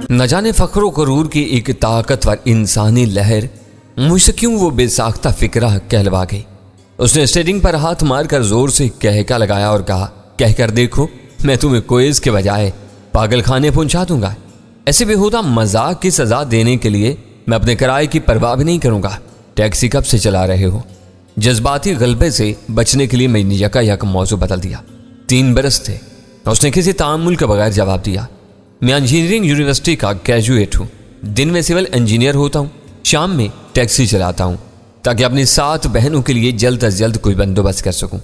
نہ جانے فخر و غرور کی ایک طاقتور انسانی لہر مجھ سے کیوں وہ بے ساختہ فکرہ کہلوا گئی۔ اس نے اسٹیئرنگ پر ہاتھ مار کر زور سے کہکا لگایا اور کہا، کہہ کر دیکھو میں تمہیں کوئز کے بجائے پاگل خانے پہنچا دوں گا۔ ایسے بےہودہ مذاق کی سزا دینے کے لیے میں اپنے کرائے کی پرواہ بھی نہیں کروں گا۔ ٹیکسی کب سے چلا رہے ہو؟ جذباتی غلبے سے بچنے کے لیے میں نے یکا موضوع بدل دیا۔ 3 برس تھے۔ اس نے کسی تعامل کے بغیر جواب دیا، میں انجینئرنگ یونیورسٹی کا گریجویٹ ہوں، دن میں سول انجینئر ہوتا ہوں، شام میں ٹیکسی چلاتا ہوں تاکہ اپنی 7 بہنوں کے لیے جلد از جلد کوئی بندوبست کر سکوں۔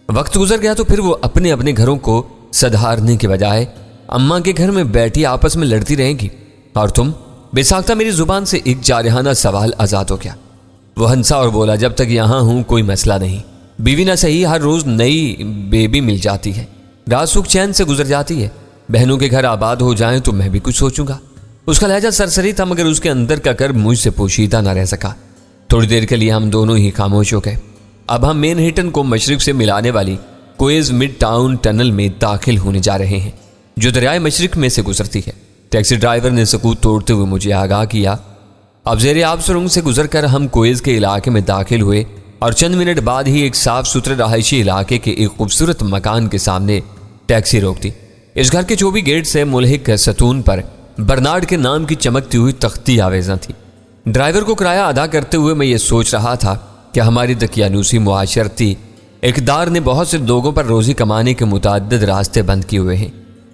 وقت گزر گیا تو پھر وہ اپنے اپنے گھروں کو سدھارنے کے بجائے اماں کے گھر میں بیٹھی آپس میں لڑتی رہیں گی، اور تم بے ساختہ میری زبان سے ایک جارحانہ سوال آزاد ہو گیا۔ وہ ہنسا اور بولا، جب تک یہاں ہوں کوئی مسئلہ نہیں، بیوی نہ صحیح ہر روز نئی بیبی مل جاتی ہے، رات سکھ چین سے گزر جاتی ہے، بہنوں کے گھر آباد ہو جائیں تو میں بھی کچھ سوچوں گا۔ اس کا لہجہ سرسری تھا مگر اس کے اندر کا کر مجھ سے پوشیدہ نہ رہ سکا۔ تھوڑی دیر کے لیے ہم دونوں ہی خاموش ہو گئے۔ اب ہم مین ہٹن کو مشرق سے ملانے والی کوئز مڈ ٹاؤن ٹنل میں داخل ہونے جا رہے ہیں جو دریائے مشرق میں سے گزرتی ہے۔ ٹیکسی ڈرائیور نے سکوت توڑتے ہوئے مجھے آگاہ کیا۔ اب زیر آب سرنگ سے گزر کر ہم کوئز کے علاقے میں داخل ہوئے اور چند منٹ بعد ہی ایک صاف ستھرے رہائشی علاقے کے ایک خوبصورت مکان کے سامنے ٹیکسی روک دی۔ اس گھر کے چوبی گیٹ سے ملحق ستون پر برنارڈ کے نام کی چمکتی ہوئی تختی آویزاں تھی۔ ڈرائیور کو کرایہ ادا کرتے ہوئے میں یہ سوچ رہا تھا کہ ہماری دقیانوسی معاشرتی اقدار نے بہت سے لوگوں پر روزی کمانے کے متعدد راستے بند کیے ہوئے ہیں۔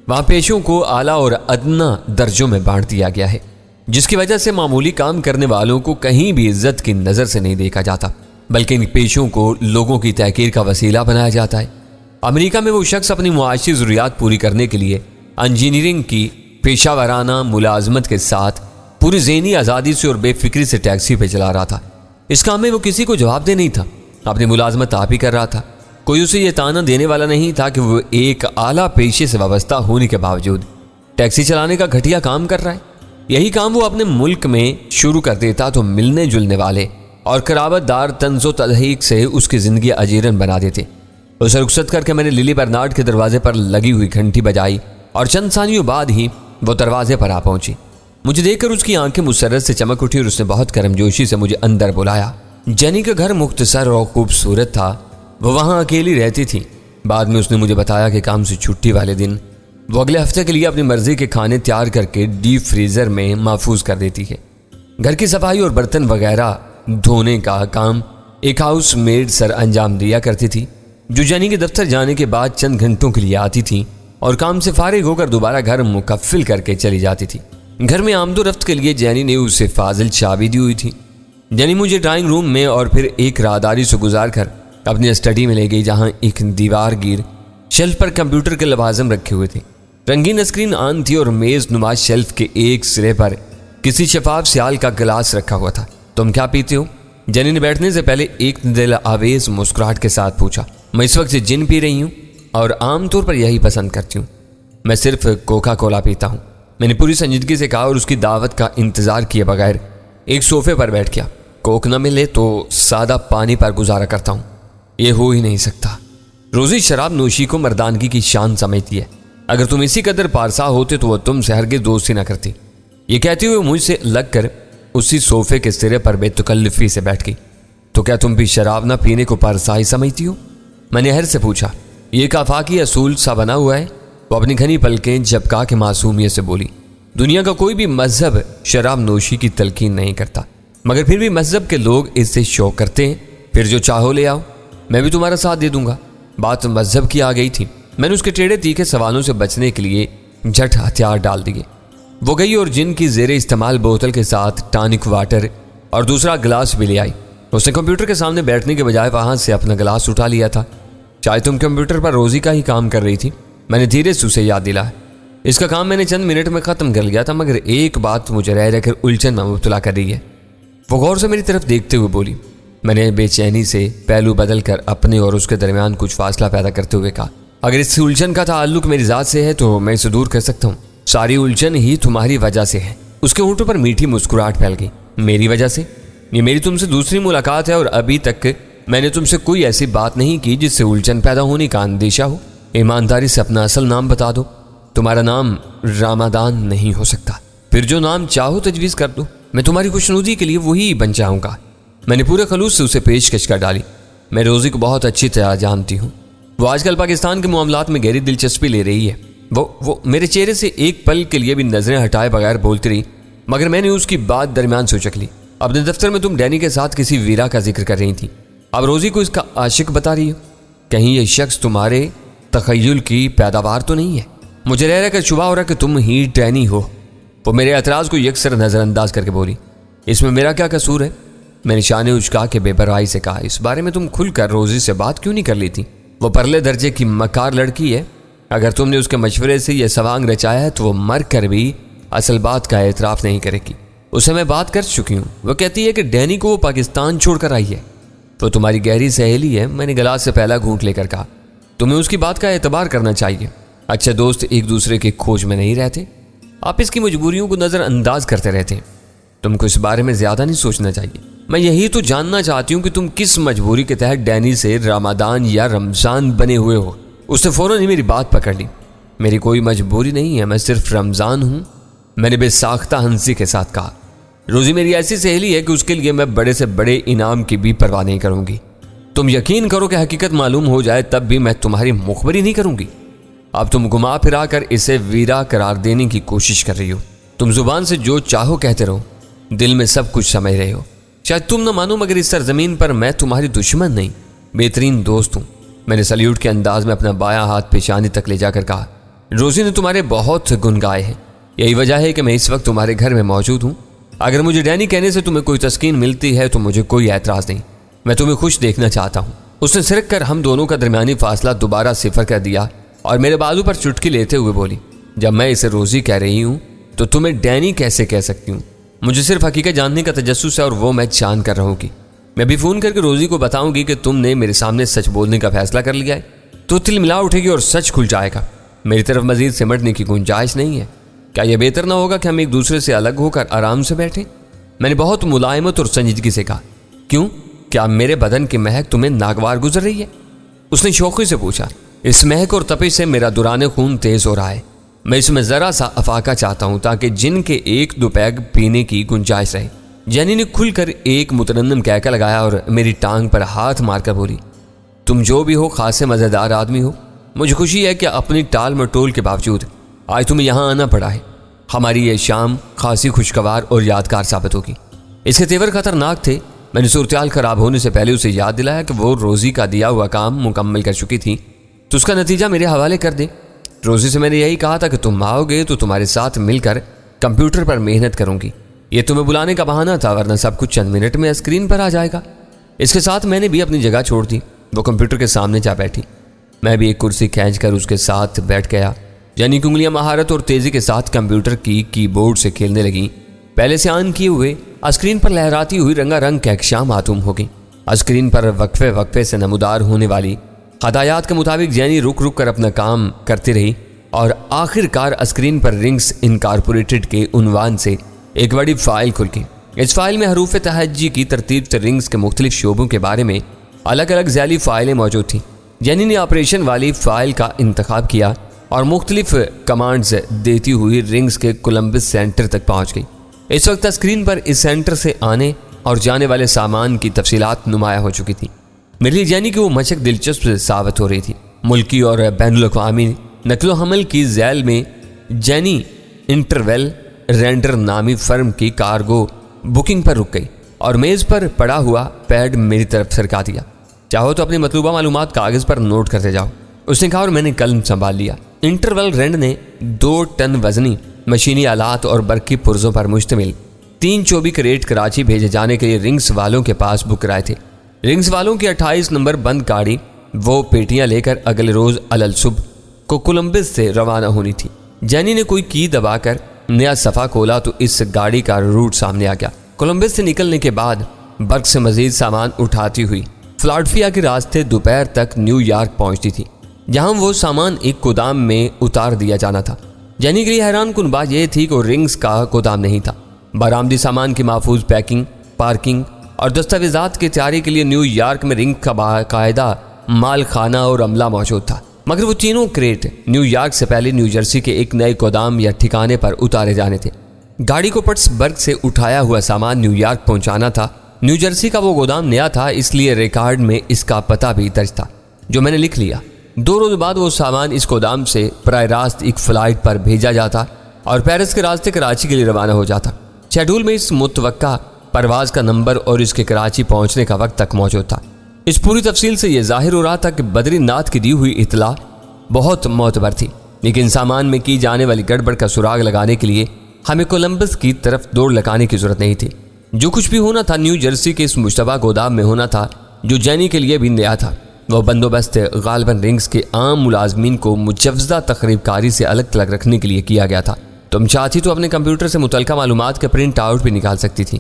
وہاں پیشوں کو اعلیٰ اور ادنا درجوں میں بانٹ دیا گیا ہے، جس کی وجہ سے معمولی کام کرنے والوں کو کہیں بھی عزت کی نظر سے نہیں دیکھا جاتا، بلکہ ان پیشوں کو لوگوں کی تحقیر کا وسیلہ بنایا جاتا ہے۔ امریکہ میں وہ شخص اپنی معاشی ضروریات پوری کرنے کے لیے انجینئرنگ کی پیشہ ورانہ ملازمت کے ساتھ پوری ذہنی آزادی سے اور بے فکری سے ٹیکسی پہ چلا رہا تھا۔ اس کام میں وہ کسی کو جواب دہ نہیں تھا، اپنی ملازمت آپ ہی کر رہا تھا۔ کوئی اسے یہ تانا دینے والا نہیں تھا کہ وہ ایک اعلیٰ پیشے سے وابستہ ہونے کے باوجود ٹیکسی چلانے کا گھٹیا کام کر رہا ہے۔ یہی کام وہ اپنے ملک میں شروع کر دیتا تو ملنے جلنے والے اور قرابت دار طنز و تضحیک سے اس کی زندگی اجیرن بنا دیتے۔ اسے رخصت کر کے میں نے للی برنارڈ کے دروازے پر لگی ہوئی گھنٹی بجائی اور چند ثانیوں بعد ہی وہ دروازے پر آ پہنچی۔ مجھے دیکھ کر اس کی آنکھیں مسرت سے چمک اٹھی اور اس نے بہت گرم جوشی سے مجھے اندر بلایا۔ جینی کا گھر مختصر اور خوبصورت تھا، وہ وہاں اکیلی رہتی تھی۔ بعد میں اس نے مجھے بتایا کہ کام سے چھٹی والے دن وہ اگلے ہفتے کے لیے اپنی مرضی کے کھانے تیار کر کے ڈیپ فریزر میں محفوظ کر دیتی ہے۔ گھر کی صفائی اور برتن وغیرہ دھونے کا کام ایک ہاؤس میڈ سر انجام دیا کرتی تھی، جو جینی کے دفتر جانے کے بعد چند گھنٹوں کے لیے آتی تھی اور کام سے فارغ ہو کر دوبارہ گھر مکفل کر کے چلی جاتی تھی۔ گھر میں آمد و رفت کے لیے جینی نے اسے فاضل چابی دی ہوئی تھی۔ جینی مجھے ڈرائنگ روم میں اور پھر ایک راہداری سے گزار کر اپنی اسٹڈی میں لے گئی، جہاں ایک دیوار گیر شیلف پر کمپیوٹر کے لوازم رکھے ہوئے تھے۔ رنگین اسکرین آن تھی اور میز نما شیلف کے ایک سرے پر کسی شفاف سیال کا گلاس رکھا ہوا تھا۔ تم کیا پیتے ہو؟ جینی نے بیٹھنے سے پہلے ایک دل آویز مسکراہٹ کے ساتھ پوچھا۔ میں اس وقت جن پی رہی ہوں اور عام طور پر یہی پسند کرتی ہوں۔ میں صرف کوکا کولا پیتا ہوں، میں نے پوری سنجیدگی سے کہا اور اس کی دعوت کا انتظار کیے بغیر ایک صوفے پر بیٹھ گیا۔ کوک نہ ملے تو سادہ پانی پر گزارا کرتا ہوں، یہ ہو ہی نہیں سکتا۔ روزی شراب نوشی کو مردانگی کی شان سمجھتی ہے، اگر تم اسی قدر پارسا ہوتے تو وہ تم سے ہرگز دوستی نہ کرتی۔ یہ کہتے ہوئے مجھ سے لگ کر اسی صوفے کے سرے پر بے تکلفی سے بیٹھ گئی۔ تو کیا تم بھی شراب نہ پینے کو پارسائی سمجھتی ہو؟ میں نے حیرت سے پوچھا۔ یہ ایک آفاقی اصول سا بنا ہوا ہے، وہ اپنی گھنی پلکیں جھپکا کے معصومیت سے بولی۔ دنیا کا کوئی بھی مذہب شراب نوشی کی تلقین نہیں کرتا، مگر پھر بھی مذہب کے لوگ اس سے شوق کرتے ہیں۔ پھر جو چاہو لے آؤ، میں بھی تمہارا ساتھ دے دوں گا۔ بات مذہب کی آ گئی تھی، میں نے اس کے ٹیڑھے تیکھے سوالوں سے بچنے کے لیے جھٹ ہتھیار ڈال دیے۔ وہ گئی اور جن کی زیر استعمال بوتل کے ساتھ ٹانک واٹر اور دوسرا گلاس بھی لے آئی۔ اس نے کمپیوٹر کے سامنے بیٹھنے کے بجائے وہاں سے اپنا گلاس اٹھا لیا تھا۔ شاید تم کمپیوٹر پر روزی کا ہی کام کر رہی تھی، میں نے دھیرے سے اسے یاد دلایا۔ اس کا کام میں نے چند منٹ میں ختم کر لیا تھا، مگر ایک بات مجھے رہ کر الجھن میں مبتلا کر رہی ہے۔ وہ غور سے میری طرف دیکھتے ہوئے بولی۔ میں نے بے چینی سے پہلو بدل کر اپنے اور اس کے درمیان کچھ فاصلہ پیدا کرتے ہوئے کہا، اگر اس الجھن کا تعلق میری ذات سے ہے تو میں اسے دور کر سکتا ہوں۔ ساری الجھن ہی تمہاری وجہ سے ہے۔ اس کے ہونٹوں پر میٹھی مسکراہٹ پھیل گئی۔ میری وجہ سے؟ یہ میری تم سے دوسری ملاقات ہے اور ابھی تک میں نے تم سے کوئی ایسی بات نہیں کی جس سے الجھن پیدا ہونے کا اندیشہ ہو۔ ایمانداری سے اپنا اصل نام بتا دو۔ تمہارا نام رامادان نہیں ہو سکتا، پھر جو نام چاہو تجویز کر دو، میں تمہاری خوشنودی کے لیے وہی بن جاؤں گا۔ میں نے پورے خلوص سے اسے پیشکش کر ڈالی۔ میں روزی کو بہت اچھی طرح جانتی ہوں، وہ آج کل پاکستان کے معاملات میں گہری دلچسپی لے رہی ہے۔ وہ میرے چہرے سے ایک پل کے لیے بھی نظریں ہٹائے بغیر بولتی رہی، مگر میں نے اس کی بات درمیان سے اچک لی۔ اپنے دفتر میں تم ڈینی کے ساتھ کسی ویرا کا ذکر کر رہی تھی، اب روزی کو اس کا عاشق بتا رہی ہو؟ کہیں یہ شخص تمہارے تخیل کی پیداوار تو نہیں ہے؟ مجھے رہ کر شبہ ہو رہا کہ تم ہی ڈینی ہو۔ وہ میرے اعتراض کو یکسر نظر انداز کر کے بولی، اس میں میرا کیا قصور ہے؟ میں نے شانے اچکا کے بے پرواہی سے کہا، اس بارے میں تم کھل کر روزی سے بات کیوں نہیں کر لیتی؟ وہ پرلے درجے کی مکار لڑکی ہے، اگر تم نے اس کے مشورے سے یہ سوانگ رچایا ہے تو وہ مر کر بھی اصل بات کا اعتراف نہیں کرے گی۔ اس سے میں بات کر چکی ہوں، وہ کہتی ہے کہ ڈینی کو وہ پاکستان چھوڑ کر آئی ہے۔ وہ تمہاری گہری سہیلی ہے، میں نے گلاس سے پہلا گھونٹ لے کر کہا۔ تمہیں اس کی بات کا اعتبار کرنا چاہیے، اچھے دوست ایک دوسرے کی کھوج میں نہیں رہتے، آپ اس کی مجبوریوں کو نظر انداز کرتے رہتے ہیں۔ تم کو اس بارے میں زیادہ نہیں سوچنا چاہیے۔ میں یہی تو جاننا چاہتی ہوں کہ تم کس مجبوری کے تحت ڈینی سے رمضان یا رمضان بنے ہوئے ہو۔ اس نے فوراً ہی میری بات پکڑ لی۔ میری کوئی مجبوری نہیں ہے، میں صرف رمضان ہوں، میں نے بے ساختہ ہنسی کے ساتھ کہا۔ روزی میری ایسی سہیلی ہے کہ اس کے لیے میں بڑے سے بڑے انعام کی بھی پرواہ نہیں کروں گی۔ تم یقین کرو کہ حقیقت معلوم ہو جائے تب بھی میں تمہاری مخبری نہیں کروں گی۔ اب تم گھما پھرا کر اسے ویرا قرار دینے کی کوشش کر رہی ہو۔ تم زبان سے جو چاہو کہتے رہو، دل میں سب کچھ سمجھ رہے ہو۔ شاید تم نہ مانو مگر اس سرزمین پر میں تمہاری دشمن نہیں، بہترین دوست ہوں۔ میں نے سلیوٹ کے انداز میں اپنا بایاں ہاتھ پیشانی تک لے جا کر کہا، روزی نے تمہارے بہت گن گائے ہیں، یہی وجہ ہے کہ میں اس وقت تمہارے گھر میں موجود ہوں۔ اگر مجھے ڈینی کہنے سے تمہیں کوئی تسکین ملتی ہے تو مجھے کوئی اعتراض نہیں، میں تمہیں خوش دیکھنا چاہتا ہوں۔ اس نے سرک کر ہم دونوں کا درمیانی فاصلہ دوبارہ صفر کر دیا اور میرے بازو پر چٹکی لیتے ہوئے بولی، جب میں اسے روزی کہہ رہی ہوں تو تمہیں ڈینی کیسے کہہ سکتی ہوں؟ مجھے صرف حقیقت جاننے کا تجسس ہے اور وہ میں جان کر رہوں گی۔ میں بھی فون کر کے روزی کو بتاؤں گی کہ تم نے میرے سامنے سچ بولنے کا فیصلہ کر لیا ہے تو تل ملا اٹھے گی اور سچ کھل جائے گا۔ میری طرف مزید سمٹنے کی گنجائش نہیں ہے۔ کیا یہ بہتر نہ ہوگا کہ ہم ایک دوسرے سے الگ ہو کر آرام سے بیٹھیں؟ میں نے بہت ملائمت اور سنجیدگی سے کہا، کیوں؟ کیا میرے بدن کی مہک تمہیں ناگوار گزر رہی ہے؟ اس نے شوقی سے پوچھا۔ اس مہک اور تپش سے میرا دوران خون تیز ہو رہا ہے، میں اس میں ذرا سا افاقہ چاہتا ہوں تاکہ جن کے ایک دو پیگ پینے کی گنجائش رہے۔ جینی نے کھل کر ایک مترنم کہکا لگایا اور میری ٹانگ پر ہاتھ مار کر بولی، تم جو بھی ہو خاصے مزیدار آدمی ہو، مجھے خوشی ہے کہ اپنی ٹال مٹول کے باوجود آج تمہیں یہاں آنا پڑا ہے۔ ہماری یہ شام خاصی خوشگوار اور یادگار ثابت ہوگی۔ اس کے تیور خطرناک تھے۔ میں نے صورتحال خراب ہونے سے پہلے اسے یاد دلایا کہ وہ روزی کا دیا ہوا کام مکمل کر چکی تھی تو اس کا نتیجہ میرے حوالے کر دے۔ روزی سے میں نے یہی کہا تھا کہ تم آؤ گے تو تمہارے ساتھ مل کر کمپیوٹر پر محنت کروں گی۔ یہ تمہیں بلانے کا بہانہ تھا، ورنہ سب کچھ چند منٹ میں اسکرین پر آ جائے گا۔ اس کے ساتھ میں نے بھی اپنی جگہ چھوڑ دی۔ وہ کمپیوٹر کے سامنے جا بیٹھی، میں بھی ایک کرسی کھینچ کر اس کے ساتھ بیٹھ گیا، یعنی کہ انگلیاں مہارت اور تیزی کے ساتھ کمپیوٹر کی کی بورڈ سے کھیلنے لگیں۔ پہلے سے آن کیے ہوئے اسکرین پر لہراتی ہوئی رنگا رنگ کہکشاں معلوم ہو گئی۔ اسکرین پر وقفے وقفے سے نمودار ہونے والی ہدایات کے مطابق جینی رک رک کر اپنا کام کرتی رہی اور آخر کار اسکرین پر رنگز انکارپوریٹڈ کے عنوان سے ایک بڑی فائل کھل گئی۔ اس فائل میں حروف تہجی کی ترتیب سے رنگز کے مختلف شعبوں کے بارے میں الگ الگ ذیلی فائلیں موجود تھیں۔ جینی نے آپریشن والی فائل کا انتخاب کیا اور مختلف کمانڈز دیتی ہوئی رنگز کے کولمبس سینٹر تک پہنچ گئی۔ اس وقت اسکرین پر اس سینٹر سے آنے اور جانے والے سامان کی تفصیلات نمایاں ہو چکی تھیں۔ میرے لیے جینی کی وہ مشق دلچسپ ثابت ہو رہی تھی۔ ملکی اور بین الاقوامی نقل و حمل کی ذیل میں جینی انٹرویل رینڈر نامی فرم کی کارگو بکنگ پر رک گئی اور میز پر پڑا ہوا پیڈ میری طرف سرکا دیا۔ چاہو تو اپنی مطلوبہ معلومات کاغذ پر نوٹ کرتے جاؤ، اس نے کہا اور میں نے قلم سنبھال لیا۔ انٹرویل رینڈ نے 2 ٹن وزنی مشینی آلات اور برقی پرزوں پر مشتمل 3 چوبی کریٹ کراچی بھیجے جانے کے لیے رنگز والوں کے پاس بک کرائے تھے۔ رنگز والوں کی 28 نمبر بند گاڑی وہ پیٹیاں لے کر اگلے روز الصبح کو کولمبس سے روانہ ہونی تھی۔ جینی نے کوئی کی دبا کر نیا صفحہ کھولا تو اس گاڑی کا روٹ سامنے آ گیا۔ کولمبس سے نکلنے کے بعد برق سے مزید سامان اٹھاتی ہوئی فلاڈفیا کے راستے دوپہر تک نیو یارک پہنچتی تھی، جہاں وہ سامان ایک گودام میں اتار دیا جانا تھا۔ جینی کے لیے حیران کن بات یہ تھی کہ وہ رنگز کا گودام نہیں تھا۔ برآمدی سامان کی محفوظ پیکنگ، پارکنگ اور دستاویزات کی تیاری کے لیے نیو یارک میں رنگ کا باقاعدہ مال خانہ اور عملہ موجود تھا، مگر وہ تینوں کریٹ نیو یارک سے پہلے نیو جرسی کے ایک نئے گودام یا ٹھکانے پر اتارے جانے تھے۔ گاڑی کو پٹسبرگ سے اٹھایا ہوا سامان نیو یارک پہنچانا تھا۔ نیو جرسی کا وہ گودام نیا تھا، اس لیے ریکارڈ میں اس کا پتہ بھی درج تھا جو میں نے لکھ لیا۔ 2 روز بعد وہ سامان اس گودام سے براہ راست ایک فلائٹ پر بھیجا جاتا اور پیرس کے راستے کراچی کے لیے روانہ ہو جاتا۔ شیڈول میں اس متوقع پرواز کا نمبر اور اس کے کراچی پہنچنے کا وقت تک موجود تھا۔ اس پوری تفصیل سے یہ ظاہر ہو رہا تھا کہ بدری ناتھ کی دی ہوئی اطلاع بہت معتبر تھی، لیکن سامان میں کی جانے والی گڑبڑ کا سراغ لگانے کے لیے ہمیں کولمبس کی طرف دوڑ لگانے کی ضرورت نہیں تھی۔ جو کچھ بھی ہونا تھا نیو جرسی کے اس مشتبہ گودام میں ہونا تھا جو جینی کے لیے بھی نیا تھا۔ وہ بندوبست غالباً رنگز کے عام ملازمین کو مجوزہ تخریب کاری سے الگ تھلگ رکھنے کے لیے کیا گیا تھا۔ تم چاہتی تو اپنے کمپیوٹر سے متعلقہ معلومات کے پرنٹ آؤٹ بھی نکال سکتی تھی۔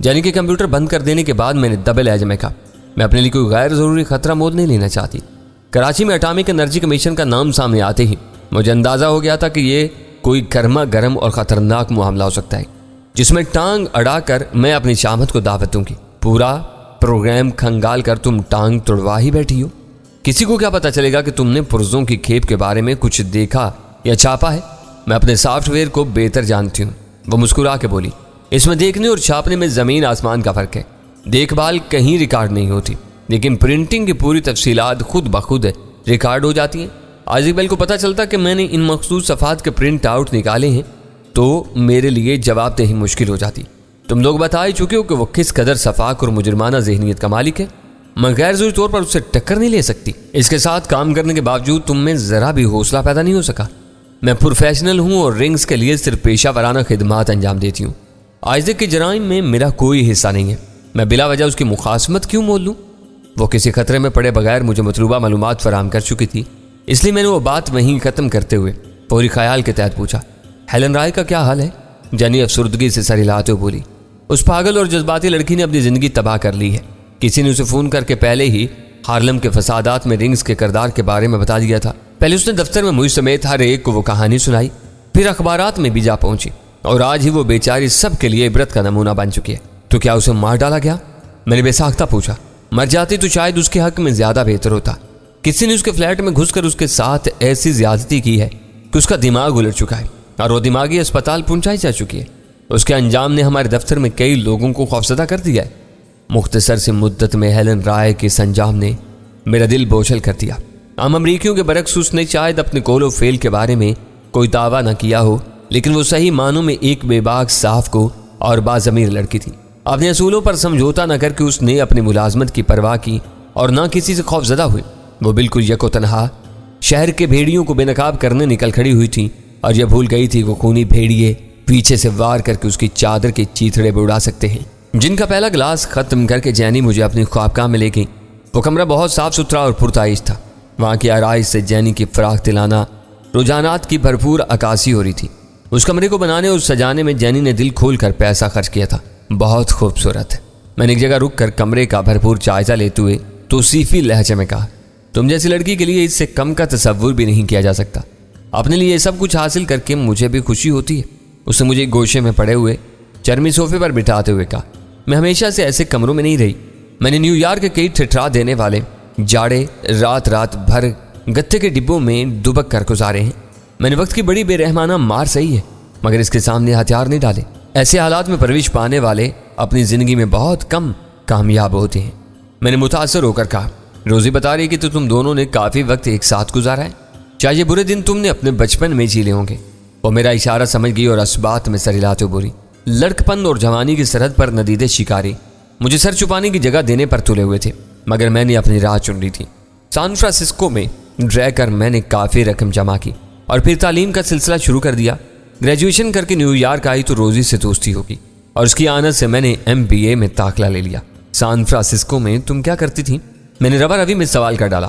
جینی کے کمپیوٹر بند کر دینے کے بعد میں نے دبے لہجے میں کہا، میں اپنے لیے کوئی غیر ضروری خطرہ مول نہیں لینا چاہتی۔ کراچی میں اٹامک انرجی کمیشن کا نام سامنے آتے ہی مجھے اندازہ ہو گیا تھا کہ یہ کوئی گرما گرم اور خطرناک معاملہ ہو سکتا ہے جس میں ٹانگ اڑا کر میں اپنی شامت کو دعوت دوں گی۔ پورا پروگرام کھنگال کر تم ٹانگ توڑوا ہی بیٹھی ہو۔ کسی کو کیا پتا چلے گا کہ تم نے پرزوں کی کھیپ کے بارے میں کچھ دیکھا یا چھاپا ہے؟ میں اپنے سافٹ ویئر کو بہتر جانتی ہوں، وہ مسکرا کے بولی۔ اس میں دیکھنے اور چھاپنے میں زمین آسمان کا فرق ہے۔ دیکھ بھال کہیں ریکارڈ نہیں ہوتی، لیکن پرنٹنگ کی پوری تفصیلات خود بخود ریکارڈ ہو جاتی ہیں۔ اقبال کو پتہ چلتا کہ میں نے ان مخصوص صفحات کے پرنٹ آؤٹ نکالے ہیں تو میرے لیے جواب دہی مشکل ہو جاتی۔ تم لوگ بتا ہی چکے ہو کہ وہ کس قدر شفاق اور مجرمانہ ذہنیت کا مالک ہے۔ میں غیر ضروری طور پر اس سے ٹکر نہیں لے سکتی۔ اس کے ساتھ کام کرنے کے باوجود تم میں ذرا بھی حوصلہ پیدا نہیں ہو سکا۔ میں پروفیشنل ہوں اور رنگز کے لیے صرف پیشہ ورانہ خدمات انجام دیتی ہوں۔ آئزک کے جرائم میں میرا کوئی حصہ نہیں ہے۔ میں بلا وجہ اس کی مخاصمت کیوں مول لوں؟ وہ کسی خطرے میں پڑے بغیر مجھے مطلوبہ معلومات فراہم کر چکی تھی، اس لیے میں نے وہ بات وہیں ختم کرتے ہوئے فوری خیال کے تحت پوچھا، ہیلن رائے کا کیا حال ہے؟ جینی افسردگی سے سر ہلاتے ہوئے بولی، اس پاگل اور جذباتی لڑکی نے اپنی زندگی تباہ کر لی ہے۔ کسی نے اسے فون کر کے پہلے ہی ہارلم کے فسادات میں رنگز کے کردار کے بارے میں بتا دیا تھا۔ پہلے اس نے دفتر میں مجھ سمیت ہر ایک کو وہ کہانی سنائی، پھر اخبارات میں بھی جا پہنچی، اور آج ہی وہ بیچاری سب کے لیے عبرت کا نمونہ بن چکی ہے۔ تو کیا اسے مار ڈالا گیا؟ میں نے بے ساختہ پوچھا۔ مر جاتی تو شاید اس کے حق میں زیادہ بہتر ہوتا۔ کسی نے اس کے فلیٹ میں گھس کر اس کے ساتھ ایسی زیادتی کی ہے کہ اس کا دماغ الٹ چکا ہے اور وہ دماغی اسپتال پہنچائی جا چکی ہے۔ اس کے انجام نے ہمارے دفتر میں کئی لوگوں کو خوفزدہ کر دیا ہے۔ مختصر سی مدت میں ہیلن رائے کے اس انجام نے میرا دل بوچھل کر دیا۔ عام امریکیوں کے برعکس اس نے شاید اپنے کول و فیل کے بارے میں کوئی دعویٰ نہ کیا ہو، لیکن وہ صحیح معنوں میں ایک بے باک صاف کو اور باضمیر لڑکی تھی۔ اپنے اصولوں پر سمجھوتا نہ کر کے اس نے اپنی ملازمت کی پرواہ کی اور نہ کسی سے خوف زدہ ہوئی۔ وہ بالکل یک و تنہا شہر کے بھیڑیوں کو بے نقاب کرنے نکل کھڑی ہوئی تھی، اور یہ بھول گئی تھی وہ خونی بھیڑیے پیچھے سے وار کر کے اس کی چادر کے چیتڑے بھی اڑا سکتے ہیں۔ جن کا پہلا گلاس ختم کر کے جینی مجھے اپنی خوابگاہ میں لے گئی۔ وہ کمرہ بہت صاف ستھرا اور پرتعیش تھا۔ وہاں کی آرائش سے جینی کی فراخ دلانہ رجحانات کی بھرپور عکاسی ہو رہی تھی۔ اس کمرے کو بنانے اور سجانے میں جینی نے دل کھول کر پیسہ خرچ کیا تھا۔ بہت خوبصورت ہے۔ میں نے ایک جگہ رک کر کمرے کا بھرپور جائزہ لیتے ہوئے توصیفی لہجے میں کہا، تم جیسی لڑکی کے لیے اس سے کم کا تصور بھی نہیں کیا جا سکتا۔ اپنے لیے یہ سب کچھ حاصل کر کے مجھے بھی خوشی ہوتی ہے۔ اس نے مجھے گوشے میں پڑے ہوئے چرمی صوفے پر بٹھاتے ہوئے کہا، میں ہمیشہ سے ایسے کمروں میں نہیں رہی۔ میں نے نیو یارک کے کئی ٹھٹرا دینے والے جاڑے رات بھر گتے کے ڈبوں میں دبک کر گزارے ہیں۔ میں نے وقت کی بڑی بے رحمانہ مار سہی ہے، مگر اس کے سامنے ہتھیار نہیں ڈالے۔ ایسے حالات میں پرورش پانے والے اپنی زندگی میں بہت کم کامیاب ہوتے ہیں۔ میں نے متاثر ہو کر کہا، روزی بتا رہی کہ تو تم دونوں نے کافی وقت ایک ساتھ گزارا ہے، چاہے یہ برے دن تم نے اپنے بچپن میں جیلے ہوں گے۔ وہ میرا اشارہ سمجھ گئی اور اسبات میں سر ہلاتے بولی، لڑکپن اور جوانی کی سرحد پر ندیدے شکاری مجھے سر چھپانے کی جگہ دینے پر تلے ہوئے تھے، مگر میں نے اپنی راہ چن لی تھی۔ سان فرانسسکو میں رہ کر میں نے کافی رقم جمع کی اور پھر تعلیم کا سلسلہ شروع کر دیا۔ گریجویشن کر کے نیو یارک آئی تو روزی سے دوستی ہوگی، اور اس کی آنت سے میں نے MBA میں داخلہ لے لیا۔ سان فرانسسکو میں تم کیا کرتی تھی؟ میں نے روا روی میں سوال کر ڈالا۔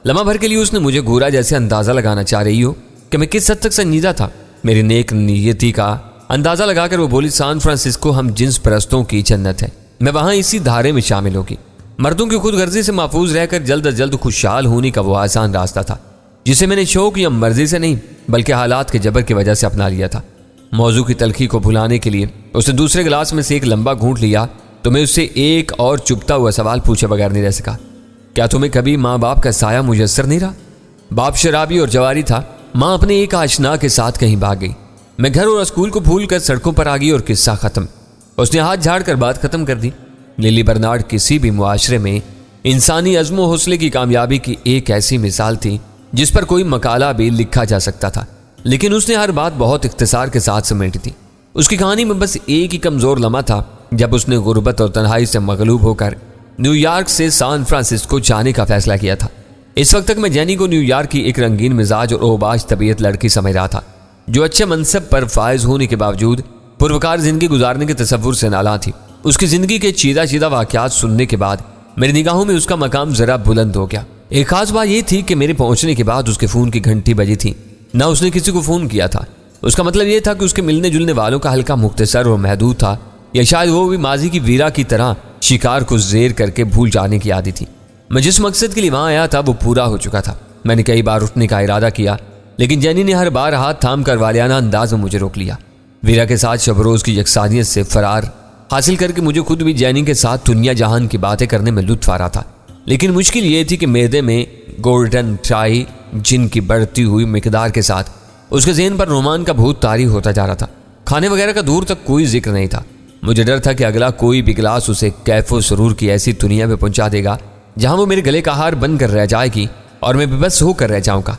لمحہ بھر کے لیے اس نے مجھے گورا جیسے اندازہ لگانا چاہ رہی ہو کہ میں کس حد تک سنجیدہ تھا۔ میری نیک نیتی کا اندازہ لگا کر وہ بولی، سان فرانسسکو ہم جنس پرستوں کی جنت ہے، میں وہاں اسی دھارے میں شامل ہوگی۔ مردوں کی خود غرضی سے محفوظ رہ کر جلد از جلد خوشحال ہونے کا وہ آسان راستہ تھا جسے میں نے شوق یا مرضی سے نہیں بلکہ حالات کے جبر کی وجہ سے اپنا لیا تھا۔ موضوع کی تلخی کو بھلانے کے لیے اس نے دوسرے گلاس میں سے ایک لمبا گھونٹ لیا تو میں اس سے ایک اور چبھتا ہوا سوال پوچھے بغیر نہیں رہ سکا، کیا تمہیں کبھی ماں باپ کا سایہ میسر نہیں رہا؟ باپ شرابی اور جواری تھا، ماں اپنے ایک آشنا کے ساتھ کہیں بھاگ گئی۔ میں گھر اور اسکول کو بھول کر سڑکوں پر آ گئی اور قصہ ختم۔ اس نے ہاتھ جھاڑ کر بات ختم کر دی۔ للی برنارڈ کسی بھی معاشرے میں انسانی عزم و حوصلے کی کامیابی کی ایک ایسی مثال تھی جس پر کوئی مقالہ بھی لکھا جا سکتا تھا، لیکن اس نے ہر بات بہت اختصار کے ساتھ سمیٹی تھی۔ اس کی کہانی میں بس ایک ہی کمزور لمحہ تھا جب اس نے غربت اور تنہائی سے مغلوب ہو کر نیو یارک سے سان فرانسسکو جانے کا فیصلہ کیا تھا۔ اس وقت تک میں جینی کو نیو یارک کی ایک رنگین مزاج اور اوباش طبیعت لڑکی سمجھ رہا تھا جو اچھے منصب پر فائز ہونے کے باوجود پروکار زندگی گزارنے کے تصور سے نالاں تھی۔ اس کی زندگی کے چیدہ چیدہ واقعات سننے کے بعد میری نگاہوں میں اس کا مقام ذرا بلند ہو گیا۔ ایک خاص بات یہ تھی کہ میرے پہنچنے کے بعد اس کے فون کی گھنٹی بجی تھی، نہ اس نے کسی کو فون کیا تھا۔ اس کا مطلب یہ تھا کہ اس کے ملنے جلنے والوں کا حلقہ مختصر اور محدود تھا، یا شاید وہ بھی ماضی کی ویرا کی طرح شکار کو زیر کر کے بھول جانے کی عادی تھی۔ میں جس مقصد کے لیے وہاں آیا تھا وہ پورا ہو چکا تھا۔ میں نے کئی بار اٹھنے کا ارادہ کیا، لیکن جینی نے ہر بار ہاتھ تھام کر والیانہ انداز میں مجھے روک لیا۔ ویرا کے ساتھ شب روز کی یکسانیت سے فرار حاصل کر کے مجھے خود بھی جینی کے ساتھ دنیا جہان کی باتیں کرنے میں لطف آ رہا تھا، لیکن مشکل یہ تھی کہ معدے میں گولڈن ٹرائی جن کی بڑھتی ہوئی مقدار کے ساتھ اس کے ذہن پر رومان کا بھوت طاری ہوتا جا رہا تھا۔ کھانے وغیرہ کا دور تک کوئی ذکر نہیں تھا۔ مجھے ڈر تھا کہ اگلا کوئی بھی گلاس اسے کیف و سرور کی ایسی دنیا میں پہنچا دے گا جہاں وہ میرے گلے کا ہار بن کر رہ جائے گی اور میں بے بس ہو کر رہ جاؤں گا۔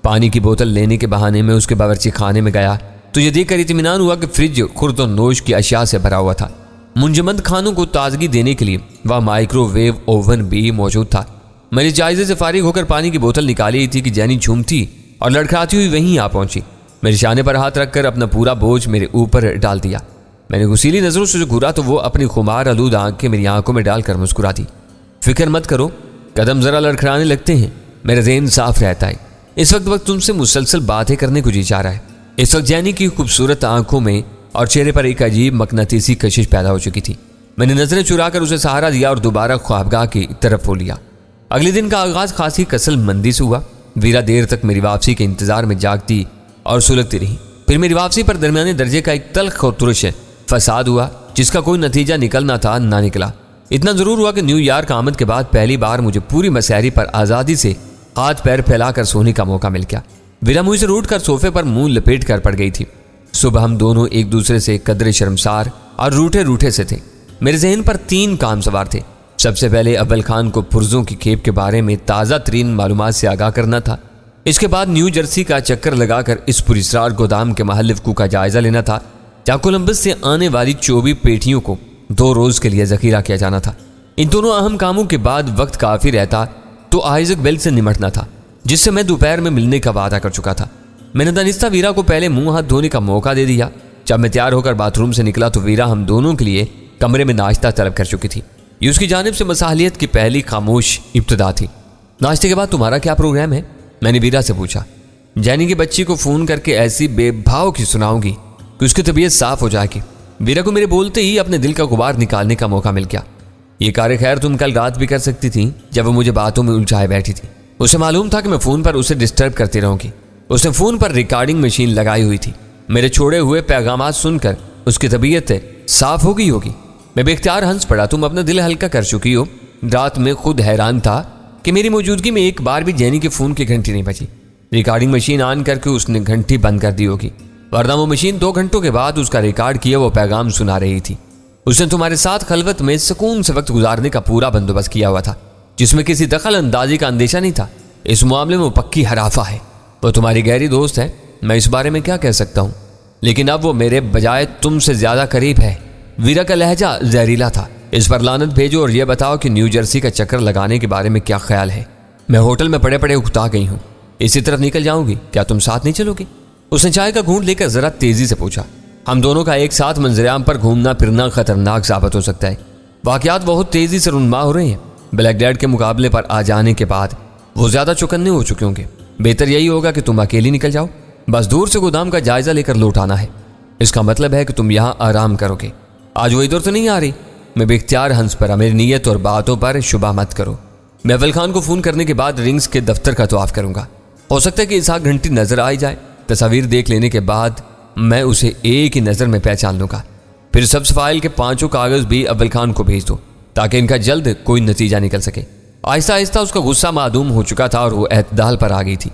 پانی کی بوتل لینے کے بہانے میں اس کے باورچی خانے میں گیا تو یہ دیکھ کر اطمینان ہوا کہ فریج خرد و نوش کی اشیاء سے بھرا ہوا تھا۔ منجمد کھانوں کو تازگی دینے کے لیے وہ مائکرو ویو اوون بھی موجود تھا۔ میں نے جائزے سے فارغ ہو کر پانی کی بوتل نکالی تھی کہ جینی جھومتی اور لڑکھڑاتی ہوئی وہیں آ پہنچی۔ میرے شانے پر ہاتھ رکھ کر اپنا پورا بوجھ میرے اوپر ڈال دیا۔ میں نے غسیلی نظروں سے جو گھورا تو وہ اپنی خمار آلود آنکھیں میری آنکھوں میں ڈال کر مسکرا دی۔ فکر مت کرو، قدم ذرا لڑکھڑانے لگتے ہیں، میرا ذہن صاف رہتا ہے۔ اس وقت تم سے مسلسل باتیں کرنے کو جی چاہ رہا ہے۔ اس وقت جینی کی خوبصورت آنکھوں میں اور چہرے پر ایک عجیب مقناطیسی کشش پیدا ہو چکی تھی۔ میں نے نظریں چرا کر اسے سہارا دیا اور دوبارہ خوابگاہ کی طرف ہو لیا۔ اگلے دن کا آغاز خاصی کسل مندی سے ہوا۔ ویرا دیر تک میری واپسی کے انتظار میں جاگتی اور سلگتی رہی۔ پھر میری واپسی پر درمیانے درجے کا ایک تلخ اور ترش فساد ہوا جس کا کوئی نتیجہ نکلنا تھا نہ نکلا۔ اتنا ضرور ہوا کہ نیو یارک آمد کے بعد پہلی بار مجھے پوری مسحری پر آزادی سے ہاتھ پیر پھیلا کر سونے کا موقع مل گیا۔ ویرا مجھ سے روٹ کر صوفے پر منہ لپیٹ کر پڑ گئی تھی۔ صبح ہم دونوں ایک دوسرے سے قدرے شرمسار اور روٹھے روٹھے سے تھے۔ میرے ذہن پر 3 کام سوار تھے۔ سب سے پہلے اول خان کو پرزوں کی کھیپ کے بارے میں تازہ ترین معلومات سے آگاہ کرنا تھا۔ اس کے بعد نیو جرسی کا چکر لگا کر اس پراسرار گودام کے محل وقوع کا جائزہ لینا تھا جہاں کولمبس سے آنے والی 24 پیٹیوں کو 2 روز کے لیے ذخیرہ کیا جانا تھا۔ ان دونوں اہم کاموں کے بعد وقت کافی رہتا تو آئزک بیل سے نمٹنا تھا جس سے میں دوپہر میں ملنے کا وعدہ کر چکا تھا۔ میں نے دانستہ ویرا کو پہلے منہ ہاتھ دھونے کا موقع دے دیا۔ جب میں تیار ہو کر باتھ روم سے نکلا تو ویرا ہم دونوں کے لیے کمرے میں ناشتہ طلب کر چکی تھی۔ یہ اس کی جانب سے مصالحت کی پہلی خاموش ابتدا تھی۔ ناشتے کے بعد تمہارا کیا پروگرام ہے؟ میں نے ویرا سے پوچھا۔ جینی کی بچی کو فون کر کے ایسی بے بھاؤ کی سناؤں گی کہ اس کی طبیعت صاف ہو جائے گی۔ ویرا کو میرے بولتے ہی اپنے دل کا غبار نکالنے کا موقع مل گیا۔ یہ کار خیر تم کل رات بھی کر سکتی تھی جب وہ مجھے باتوں میں الجھائے بیٹھی تھی۔ اسے معلوم تھا کہ میں فون پر اسے ڈسٹرب کرتی رہوں گی۔ اس نے فون پر ریکارڈنگ مشین لگائی ہوئی تھی۔ میرے چھوڑے ہوئے پیغامات سن کر اس کی طبیعت صاف ہو گئی ہوگی۔ میں بے اختیار ہنس پڑا۔ تم اپنا دل ہلکا کر چکی ہو۔ رات میں خود حیران تھا کہ میری موجودگی میں ایک بار بھی جینی کے فون کی گھنٹی نہیں بجی۔ ریکارڈنگ مشین آن کر کے اس نے گھنٹی بند کر دی ہوگی، ورنہ وہ مشین 2 گھنٹوں کے بعد اس کا ریکارڈ کیا وہ پیغام سنا رہی تھی۔ اس نے تمہارے ساتھ خلوت میں سکون سے وقت گزارنے کا پورا بندوبست کیا ہوا تھا جس میں کسی دخل اندازی کا اندیشہ نہیں تھا۔ اس معاملے میں وہ پکی حرافہ ہے۔ وہ تمہاری گہری دوست ہے، میں اس بارے میں کیا کہہ سکتا ہوں، لیکن اب وہ میرے بجائے تم سے زیادہ قریب ہے۔ ویرا کا لہجہ زہریلا تھا۔ اس پر لعنت بھیجو اور یہ بتاؤ کہ نیو جرسی کا چکر لگانے کے بارے میں کیا خیال ہے۔ میں ہوٹل میں پڑے پڑے اکتا گئی ہوں، اسی طرف نکل جاؤں گی، کیا تم ساتھ نہیں چلو گے؟ اس نے چائے کا گھونٹ لے کر ذرا تیزی سے پوچھا۔ ہم دونوں کا ایک ساتھ منظر پر گھومنا پھرنا خطرناک ثابت ہو سکتا ہے۔ واقعات بہت تیزی سے رونما ہو رہے ہیں۔ بلیک ڈیڈ کے مقابلے پر آ جانے کے بعد وہ زیادہ چوکنے ہو چکے ہوں گے۔ بہتر یہی ہوگا کہ تم اکیلی نکل جاؤ، بس دور سے گودام کا جائزہ لے کر لوٹ آنا ہے۔ اس کا مطلب ہے کہ تم یہاں آرام کرو گے۔ آج وہ ادھر تو نہیں آ رہی؟ میں بے اختیار ہنس پڑا۔ میری نیت اور باتوں پر شبہ مت کرو۔ میں اول خان کو فون کرنے کے بعد رنگز کے دفتر کا طواف کروں گا۔ ہو سکتا ہے کہ اسحاق گھنٹی نظر آ جائے۔ تصاویر دیکھ لینے کے بعد میں اسے ایک ہی نظر میں پہچان لوں گا۔ پھر سبز فائل کے 5 کاغذ بھی اول خان کو بھیج دو تاکہ ان کا جلد کوئی نتیجہ نکل سکے۔ آہستہ آہستہ اس کا غصہ معدوم ہو چکا تھا اور وہ اعتدال پر آ گئی تھی۔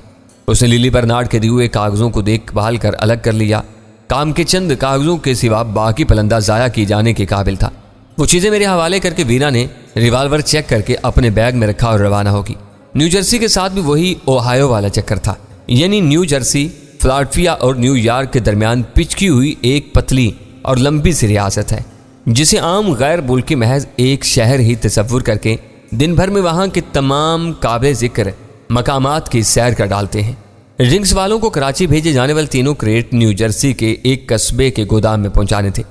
اس نے للی برنارڈ کے دیے ہوئے کاغذوں کو دیکھ بھال کر الگ کر لیا کام کے چند کاغذوں کے سوا باقی پلندہ ضائع کی جانے کے قابل تھا۔ وہ چیزیں میرے حوالے کر کے ویرا نے ریوالور چیک کر کے اپنے بیگ میں رکھا اور روانہ ہوگی۔ نیو جرسی کے ساتھ بھی وہی اوہایو والا چکر تھا، یعنی نیو جرسی، فلاڈلفیا اور نیو یارک کے درمیان پچکی ہوئی ایک پتلی اور لمبی سی ریاست ہے، جسے عام غیر ملکی محض ایک شہر ہی تصور کر کے دن بھر میں وہاں کے تمام قابل ذکر مقامات کی سیر کر ڈالتے ہیں۔ رنگز والوں کو کراچی بھیجے جانے والے تینوں کریٹ نیو جرسی کے ایک قصبے کے گودام میں پہنچانے تھے۔